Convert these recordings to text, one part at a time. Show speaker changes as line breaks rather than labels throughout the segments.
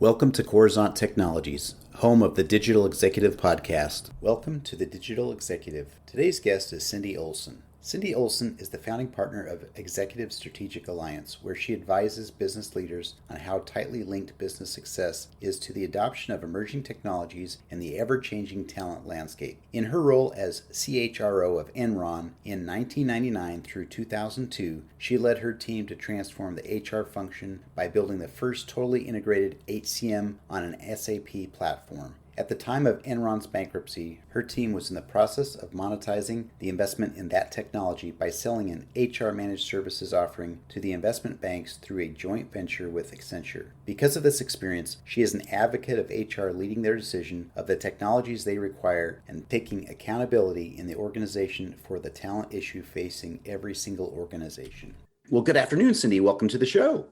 Welcome to Coruzant Technologies, home of the Digital Executive Podcast. Welcome to the Digital Executive. Today's guest is Cindy Olson. Cindy Olson is the founding partner of Executive Strategic Alliance, where she advises business leaders on how tightly linked business success is to the adoption of emerging technologies and the ever-changing talent landscape. In her role as CHRO of Enron in 1999 through 2002, she led her team to transform the HR function by building the first totally integrated HCM on an SAP platform. At the time of Enron's bankruptcy, her team was in the process of monetizing the investment in that technology by selling an HR managed services offering to the investment banks through a joint venture with Accenture. Because of this experience, she is an advocate of HR leading their decision of the technologies they require and taking accountability in the organization for the talent issue facing every single organization. Well, good afternoon, Cindy. Welcome to the show.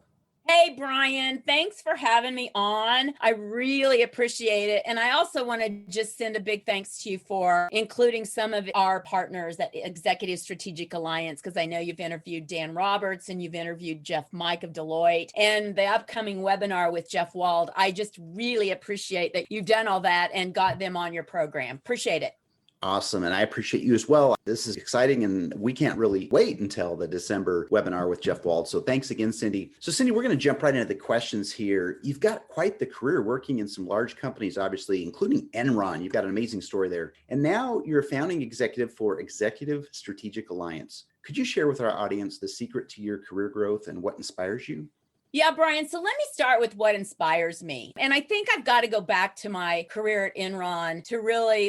Hey, Brian, thanks for having me on. I really appreciate it. And I also want to just send a big thanks to you for including some of our partners at Executive Strategic Alliance, because I know you've interviewed Dan Roberts and you've interviewed Jeff Mike of Deloitte, and the upcoming webinar with Jeff Wald. I just really appreciate that you've done all that and got them on your program. Appreciate it.
Awesome. And I appreciate you as well. This is exciting, and we can't really wait until the December webinar with Jeff Wald. So thanks again, Cindy. So Cindy, we're going to jump right into the questions here. You've got quite the career working in some large companies, obviously, including Enron. You've got an amazing story there. And now you're a founding executive for Executive Strategic Alliance. Could you share with our audience the secret to your career growth and what inspires you?
Yeah, Brian. So let me start with what inspires me. And I think I've got to go back to my career at Enron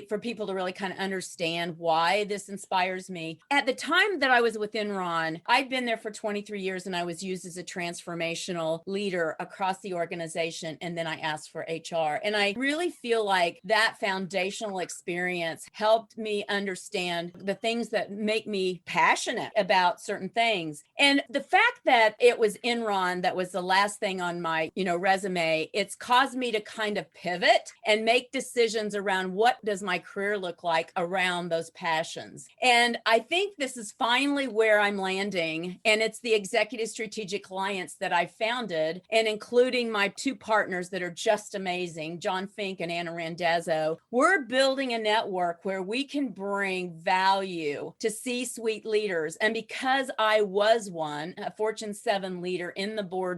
for people to really kind of understand why this inspires me. At the time that I was with Enron, I'd been there for 23 years and I was used as a transformational leader across the organization. And then I asked for HR. And I really feel like that foundational experience helped me understand the things that make me passionate about certain things. And the fact that it was Enron that was the last thing on my, resume, it's caused me to kind of pivot and make decisions around what does my career look like around those passions. And I think this is finally where I'm landing. And it's the Executive Strategic Alliance that I founded, and including my two partners that are just amazing, John Fink and Anna Randazzo. We're building a network where we can bring value to C-suite leaders. And because I was a Fortune 7 leader in the boardroom,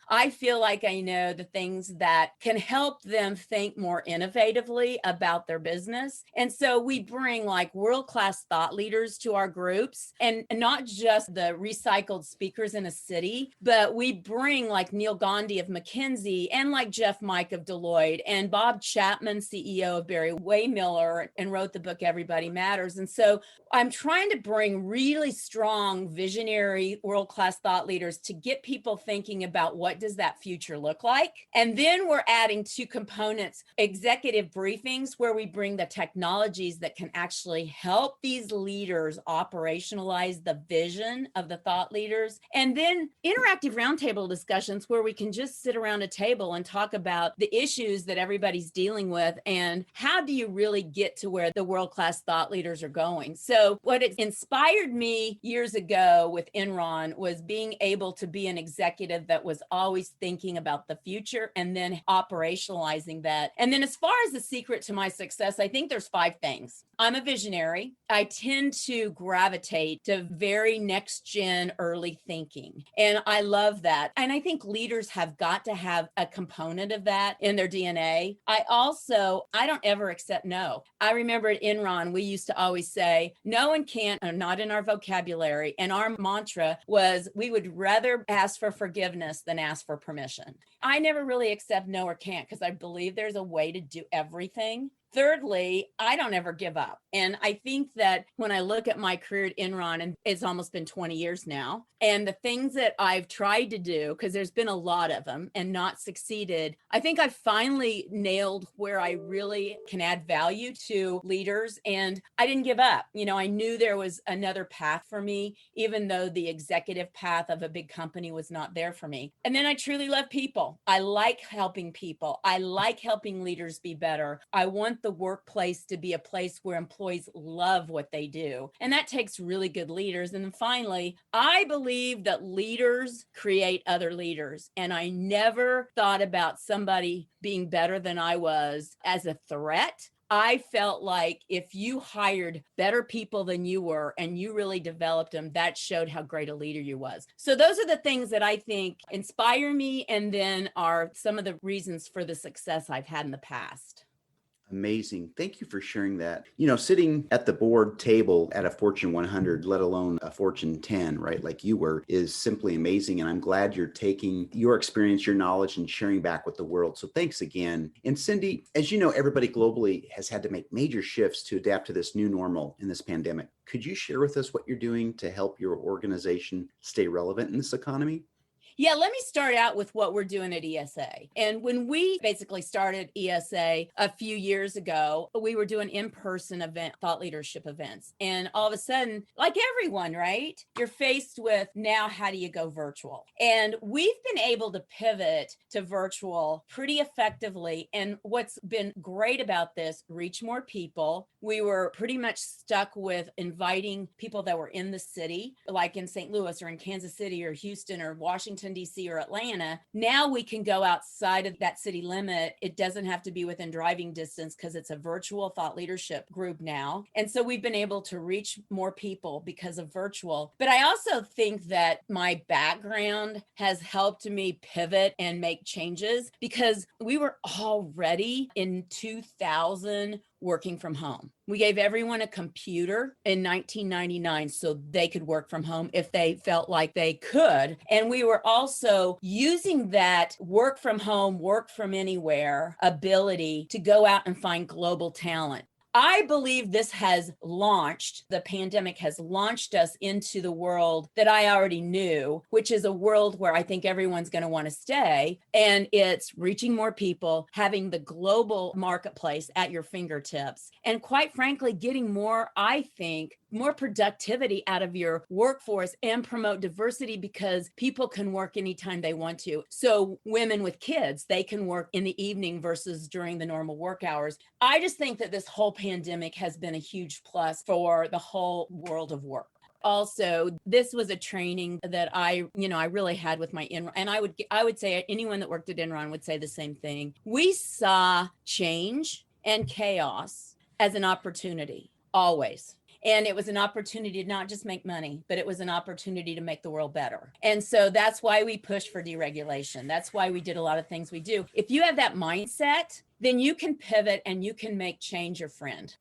I feel like I know the things that can help them think more innovatively about their business. And so we bring like world-class thought leaders to our groups, and not just the recycled speakers in a city, but we bring like Neil Gandhi of McKinsey and like Jeff Mike of Deloitte and Bob Chapman, CEO of Barry Waymiller, and wrote the book Everybody Matters. And so I'm trying to bring really strong, visionary, world-class thought leaders to get people thinking about what does that future look like. And then we're adding two components, executive briefings, where we bring the technologies that can actually help these leaders operationalize the vision of the thought leaders. And then interactive roundtable discussions where we can just sit around a table and talk about the issues that everybody's dealing with and how do you really get to where the world-class thought leaders are going. So what inspired me years ago with Enron was being able to be an executive that was always thinking about the future and then operationalizing that. And then as far as the secret to my success, I think there's 5 things. I'm a visionary. I tend to gravitate to very next gen early thinking. And I love that. And I think leaders have got to have a component of that in their DNA. I don't ever accept no. I remember at Enron, we used to always say, no and can't are not in our vocabulary. And our mantra was we would rather ask for forgiveness than ask for permission. I never really accept no or can't because I believe there's a way to do everything. Thirdly, I don't ever give up. And I think that when I look at my career at Enron, and it's almost been 20 years now, and the things that I've tried to do, because there's been a lot of them and not succeeded, I think I've finally nailed where I really can add value to leaders. And I didn't give up. I knew there was another path for me, even though the executive path of a big company was not there for me. And then I truly love people. I like helping people. I like helping leaders be better. I want the workplace to be a place where employees love what they do. And that takes really good leaders. And then finally, I believe that leaders create other leaders. And I never thought about somebody being better than I was as a threat. I felt like if you hired better people than you were and you really developed them, that showed how great a leader you was. So those are the things that I think inspire me and then are some of the reasons for the success I've had in the past.
Amazing. Thank you for sharing that. Sitting at the board table at a Fortune 100, let alone a Fortune 10, right, like you were, is simply amazing. And I'm glad you're taking your experience, your knowledge, and sharing back with the world. So thanks again. And Cindy, as you know, everybody globally has had to make major shifts to adapt to this new normal in this pandemic. Could you share with us what you're doing to help your organization stay relevant in this economy?
Yeah, let me start out with what we're doing at ESA. And when we basically started ESA a few years ago, we were doing in-person thought leadership events. And all of a sudden, like everyone, right? You're faced with now, how do you go virtual? And we've been able to pivot to virtual pretty effectively. And what's been great about this, reach more people. We were pretty much stuck with inviting people that were in the city, like in St. Louis or in Kansas City or Houston or Washington, D.C. or Atlanta. Now we can go outside of that city limit. It doesn't have to be within driving distance because it's a virtual thought leadership group now. And so we've been able to reach more people because of virtual. But I also think that my background has helped me pivot and make changes because we were already in 2000 working from home. We gave everyone a computer in 1999 so they could work from home if they felt like they could. And we were also using that work from home, work from anywhere ability to go out and find global talent. I believe this the pandemic has launched us into the world that I already knew, which is a world where I think everyone's going to want to stay. And it's reaching more people, having the global marketplace at your fingertips, and quite frankly, getting more, I think, more productivity out of your workforce and promote diversity because people can work anytime they want to. So women with kids, they can work in the evening versus during the normal work hours. I just think that this whole pandemic has been a huge plus for the whole world of work. Also, this was a training that I really had with my Enron, and I would say anyone that worked at Enron would say the same thing. We saw change and chaos as an opportunity, always. And it was an opportunity to not just make money, but it was an opportunity to make the world better. And so that's why we push for deregulation. That's why we did a lot of things we do. If you have that mindset, then you can pivot and you can make change your friend.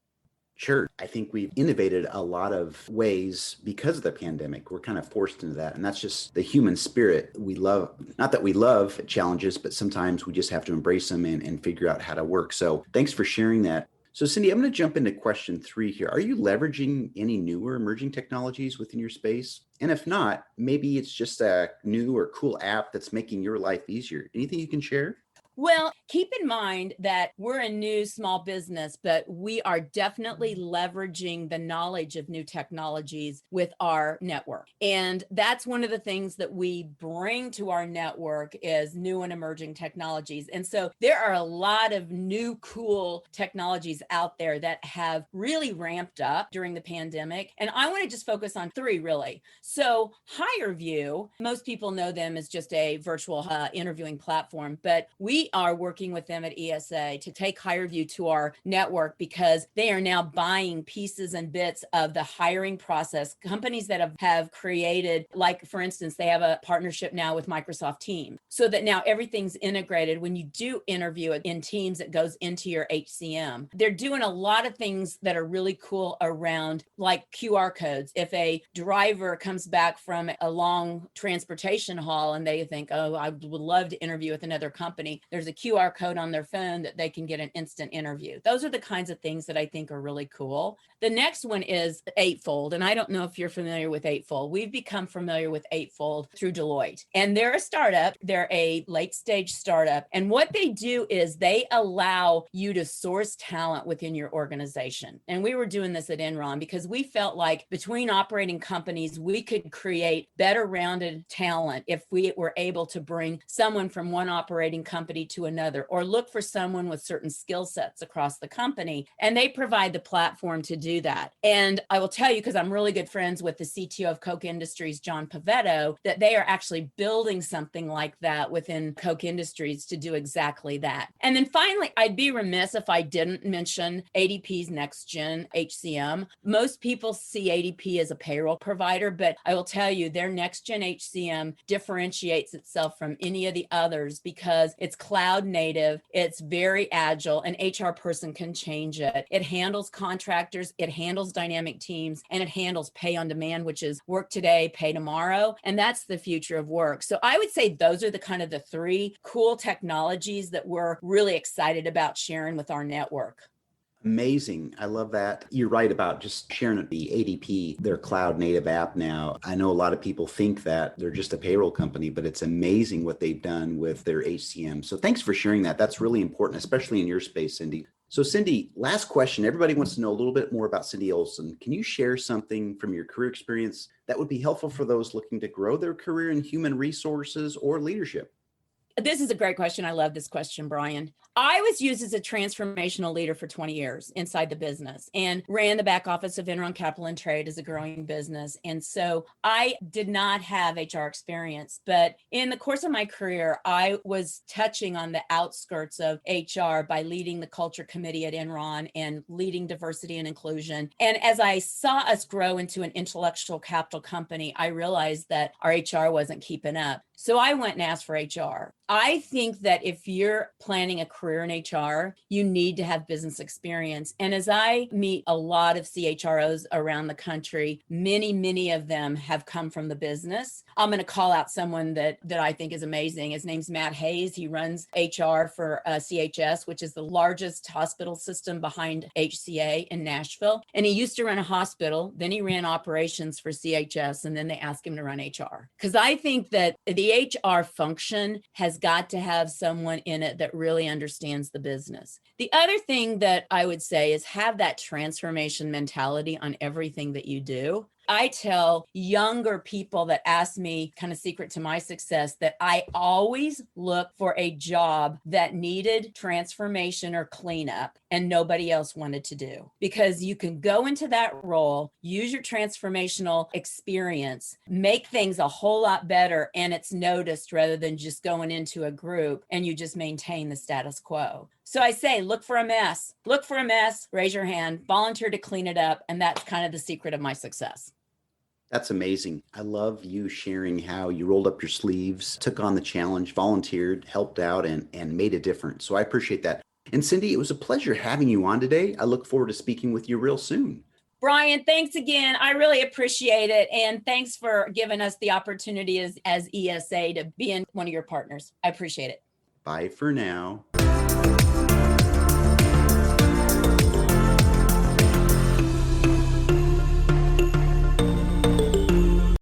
Sure. I think we've innovated a lot of ways because of the pandemic. We're kind of forced into that. And that's just the human spirit. Not that we love challenges, but sometimes we just have to embrace them and figure out how to work. So thanks for sharing that. So Cindy, I'm going to jump into question 3 here. Are you leveraging any newer emerging technologies within your space? And if not, maybe it's just a new or cool app that's making your life easier. Anything you can share?
Well, keep in mind that we're a new small business, but we are definitely leveraging the knowledge of new technologies with our network. And that's one of the things that we bring to our network is new and emerging technologies. And so there are a lot of new cool technologies out there that have really ramped up during the pandemic. And I want to just focus on 3 really. So HireVue, most people know them as just a virtual interviewing platform, but we are working with them at ESA to take HireVue to our network because they are now buying pieces and bits of the hiring process. Companies that have created, like for instance, they have a partnership now with Microsoft Teams so that now everything's integrated. When you do interview in Teams, it goes into your HCM. They're doing a lot of things that are really cool around like QR codes. If a driver comes back from a long transportation haul and they think, oh, I would love to interview with another company, there's a QR code on their phone that they can get an instant interview. Those are the kinds of things that I think are really cool. The next one is Eightfold. And I don't know if you're familiar with Eightfold. We've become familiar with Eightfold through Deloitte. And they're a startup. They're a late stage startup. And what they do is they allow you to source talent within your organization. And we were doing this at Enron because we felt like between operating companies, we could create better rounded talent if we were able to bring someone from one operating company to another, or look for someone with certain skill sets across the company. And they provide the platform to do that. And I will tell you, because I'm really good friends with the CTO of Koch Industries, John Pavetto, that they are actually building something like that within Koch Industries to do exactly that. And then finally, I'd be remiss if I didn't mention ADP's Next Gen HCM. Most people see ADP as a payroll provider, but I will tell you their Next Gen HCM differentiates itself from any of the others because it's cloud native, it's very agile, an HR person can change it. It handles contractors, it handles dynamic teams, and it handles pay on demand, which is work today, pay tomorrow. And that's the future of work. So I would say those are the kind of the three cool technologies that we're really excited about sharing with our network.
Amazing. I love that. You're right about just sharing the ADP, their cloud native app now. I know a lot of people think that they're just a payroll company, but it's amazing what they've done with their HCM. So thanks for sharing that. That's really important, especially in your space, Cindy. So Cindy, last question. Everybody wants to know a little bit more about Cindy Olson. Can you share something from your career experience that would be helpful for those looking to grow their career in human resources or leadership?
This is a great question. I love this question, Brian. I was used as a transformational leader for 20 years inside the business and ran the back office of Enron Capital and Trade as a growing business. And so I did not have HR experience, but in the course of my career, I was touching on the outskirts of HR by leading the culture committee at Enron and leading diversity and inclusion. And as I saw us grow into an intellectual capital company, I realized that our HR wasn't keeping up. So I went and asked for HR. I think that if you're planning a career in HR, you need to have business experience. And as I meet a lot of CHROs around the country, many of them have come from the business. I'm going to call out someone that I think is amazing. His name's Matt Hayes. He runs HR for CHS, which is the largest hospital system behind HCA in Nashville. And he used to run a hospital. Then he ran operations for CHS. And then they asked him to run HR. Because I think that the HR function has got to have someone in it that really understands the business. The other thing that I would say is have that transformation mentality on everything that you do. I tell younger people that ask me, kind of secret to my success, that I always look for a job that needed transformation or cleanup and nobody else wanted to do. Because you can go into that role, use your transformational experience, make things a whole lot better, and it's noticed rather than just going into a group and you just maintain the status quo. So I say, look for a mess, raise your hand, volunteer to clean it up. And that's kind of the secret of my success.
That's amazing. I love you sharing how you rolled up your sleeves, took on the challenge, volunteered, helped out, and made a difference. So I appreciate that. And Cindy, it was a pleasure having you on today. I look forward to speaking with you real soon.
Brian, thanks again. I really appreciate it. And thanks for giving us the opportunity as ESA to be in one of your partners. I appreciate it.
Bye for now.